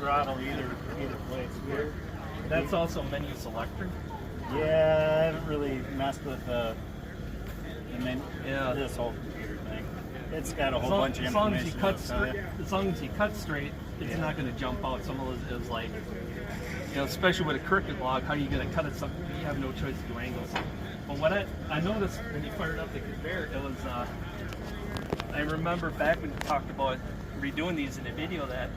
throttle either place here. That's also menu selector. Yeah, I haven't really messed with this whole computer thing. It's got a whole bunch of information. As long as you cut straight, it's not going to jump out. Some of it is like, especially with a cricket log, how are you going to cut it? Something you have no choice to do angles. But what I noticed when you fired up the conveyor, it was I remember back when you talked about redoing these in a video that,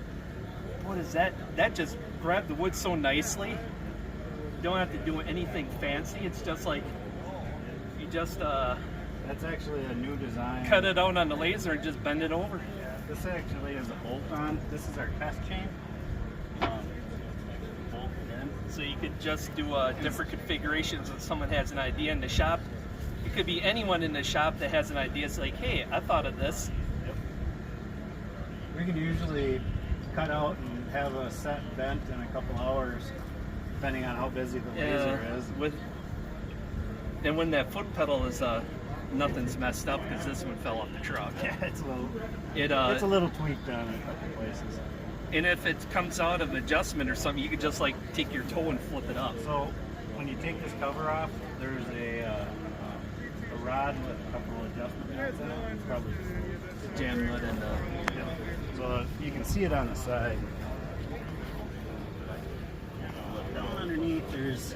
what is that? That just grabbed the wood so nicely. You don't have to do anything fancy. It's just like, you just that's actually a new design. Cut it out on the laser and just bend it over. Yeah, this actually is a bolt-on. This is our test chain. Bolt again. So you could just do different configurations if someone has an idea in the shop. It could be anyone in the shop that has an idea. It's like, hey, I thought of this. Yep. We can usually cut out and have a set bent in a couple hours, depending on how busy the laser is. And when that foot pedal is nothing's messed up because this one fell off the truck. Yeah, it's a little tweaked on a couple places. And if it comes out of adjustment or something, you could just like take your toe and flip it up. So when you take this cover off, there's a rod with a couple of adjustment nuts in it. It's probably the jam nut and so you can see it on the side. Down underneath, there's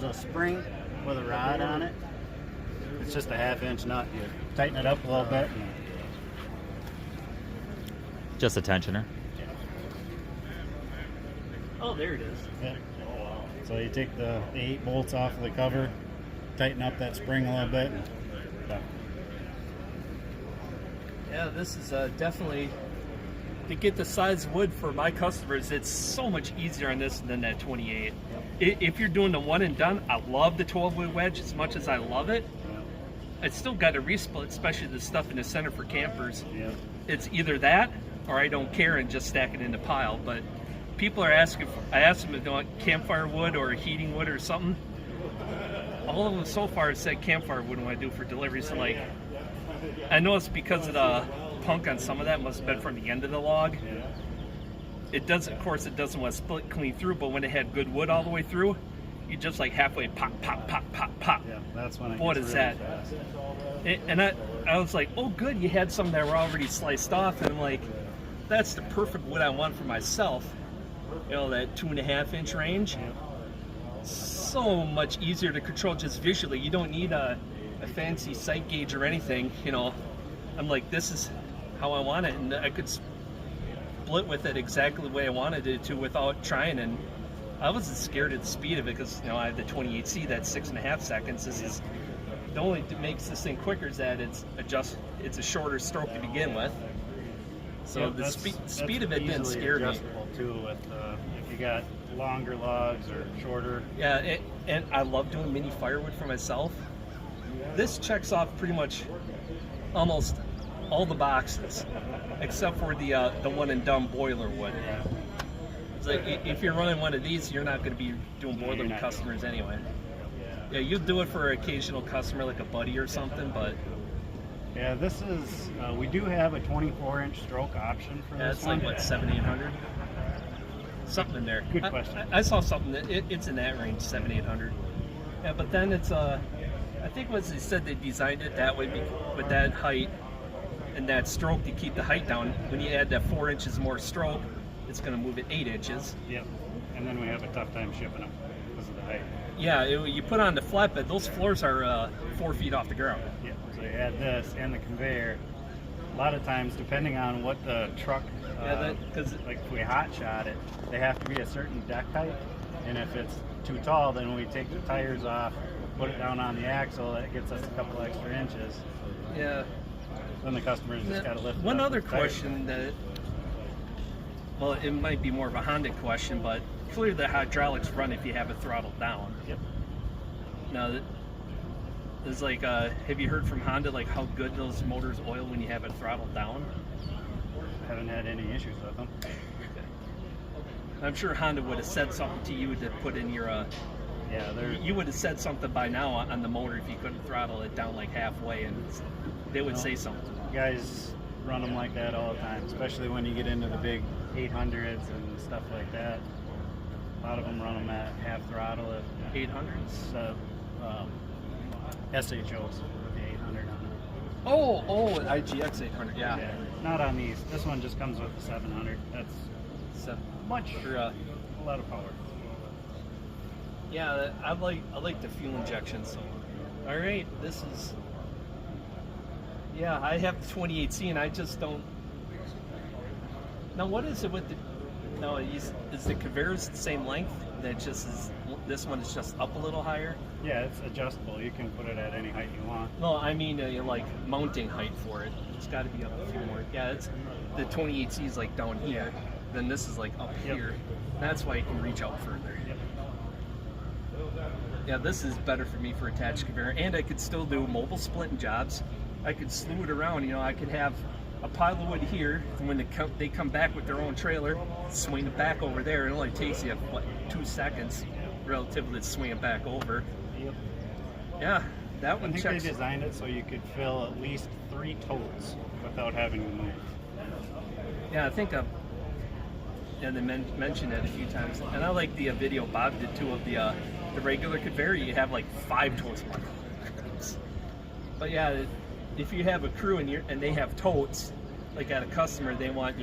a spring with a rod on it. It's just a 1/2-inch nut. You tighten it up a little bit. Just a tensioner. Yeah. Oh, there it is. Yeah. Oh, wow. So you take the 8 bolts off of the cover, tighten up that spring a little bit. Yeah, this is definitely, to get the size wood for my customers, it's so much easier on this than that 28. Yep. If you're doing the one and done, I love the 12-wood wedge as much as I love it. Yep. It's still got a resplit, especially the stuff in the center for campers. Yep. It's either that or I don't care and just stack it in the pile. But people are asking, I asked them if they want campfire wood or heating wood or something. All of them so far have said campfire wood when I do for delivery. So like, I know it's because of the punk on some of that must have been from the end of the log. It does, of course, it doesn't want to split clean through, but when it had good wood all the way through, you just like halfway pop, pop, pop, pop, pop. Yeah, that's when it what gets is really that? fast. And I was like, oh, good, you had some that were already sliced off, and I'm like, that's the perfect wood I want for myself. That 2.5-inch range. So much easier to control just visually. You don't need a fancy sight gauge or anything. I'm like, this is how I want it, and I could split with it exactly the way I wanted it to without trying. And I wasn't scared of the speed of it because I have the 28C, that's 6.5 seconds. This is the only that makes this thing quicker is that it's a shorter stroke to begin with. So the speed of it didn't scare me. Adjustable too, with if you got longer logs or shorter. Yeah, and I love doing mini firewood for myself. This checks off pretty much almost all the boxes, except for the one and done boiler wood. It's like if you're running one of these, you're not going to be doing boiler with customers anyway. Yeah, you'll do it for an occasional customer, like a buddy or something, but yeah, this is we do have a 24-inch stroke option for this. It's like what, 700-800, something in there. Good question. I saw something that it's in that range, 700-800. Yeah, but then it's I think what they said they designed it that way with that height and that stroke to keep the height down. When you add that 4 inches more stroke, it's going to move it 8 inches. Yep. And then we have a tough time shipping them because of the height. Yeah, you put on the flatbed, those floors are 4 feet off the ground. Yeah. So you add this and the conveyor. A lot of times, depending on what the truck, because like if we hot shot it, they have to be a certain deck height. And if it's too tall, then we take the tires off, put it down on the axle. That gets us a couple extra inches. Yeah. Then the customer's just got to lift it up. One other question that, well, it might be more of a Honda question, but clearly the hydraulics run if you have it throttled down. Yep. Now, there's like, have you heard from Honda like how good those motors oil when you have it throttled down? Haven't had any issues with them. I'm sure Honda would have said something to you to put in your. Yeah, you would have said something by now on the motor if you couldn't throttle it down like halfway, and they would say something. Guys run them like that all the time, especially when you get into the big 800s and stuff like that. A lot of them run them at half throttle at 800s. the SHOs with the 800 on it. Oh, IGX 800. Yeah. Not on these. This one just comes with the 700. That's So, much for, a lot of power. yeah, I like the fuel injection. So, all right, this is. Yeah, I have the 28C, and I just don't. Now, what is it with the? No, is the conveyors the same length? That just is. This one is just up a little higher. Yeah, it's adjustable. You can put it at any height you want. No, I mean like mounting height for it. It's got to be up a few more. Yeah, it's the 28C is like down here. Then this is like up here. That's why you can reach out further. Yep. Yeah, this is better for me for attached conveyor, and I could still do mobile splitting jobs. I could slew it around. You know, I could have a pile of wood here, and when they come back with their own trailer, swing it back over there. It only takes you what 2 seconds, relatively, to swing it back over. Yep. Yeah, that I one think checks. they designed it so you could fill at least 3 totes without having to move. Yeah, I think they mentioned it a few times, and I like the video Bob did too of the regular conveyor. You have like 5 totes. But yeah, if you have a crew and they have totes, like at a customer, they want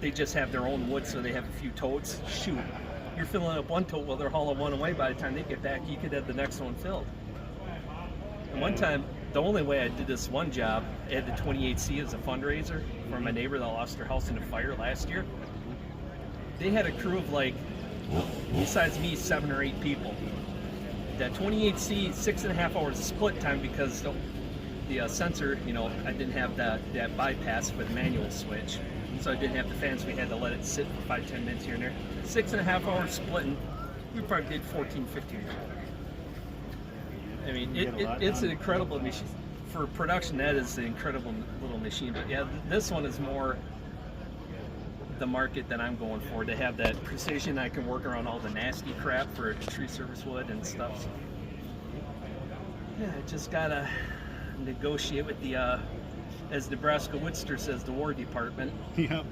they just have their own wood, so they have a few totes. Shoot, you're filling up one tote while they're hauling one away. By the time they get back, you could have the next one filled. And one time, the only way I did this one job, I had the 28C as a fundraiser for my neighbor that lost her house in a fire last year. They had a crew of like, besides me, 7 or 8 people. That 28C, 6.5 hours of split time because the sensor, I didn't have that bypass for the manual switch. So I didn't have the fans. We had to let it sit for 5-10 minutes here and there. 6.5 hours splitting, we probably did 14, 15. I mean, it's an incredible machine. For production, that is an incredible little machine. But yeah, this one is more the market that I'm going for, to have that precision. I can work around all the nasty crap for tree service wood and stuff. So, yeah, I just gotta negotiate with the, as Nebraska Woodster says, the War Department. Yep.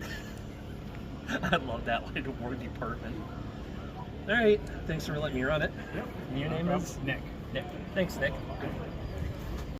I love that line, the War Department. All right, thanks for letting me run it. Yep. And your name is? Nick. Nick. Thanks, Nick.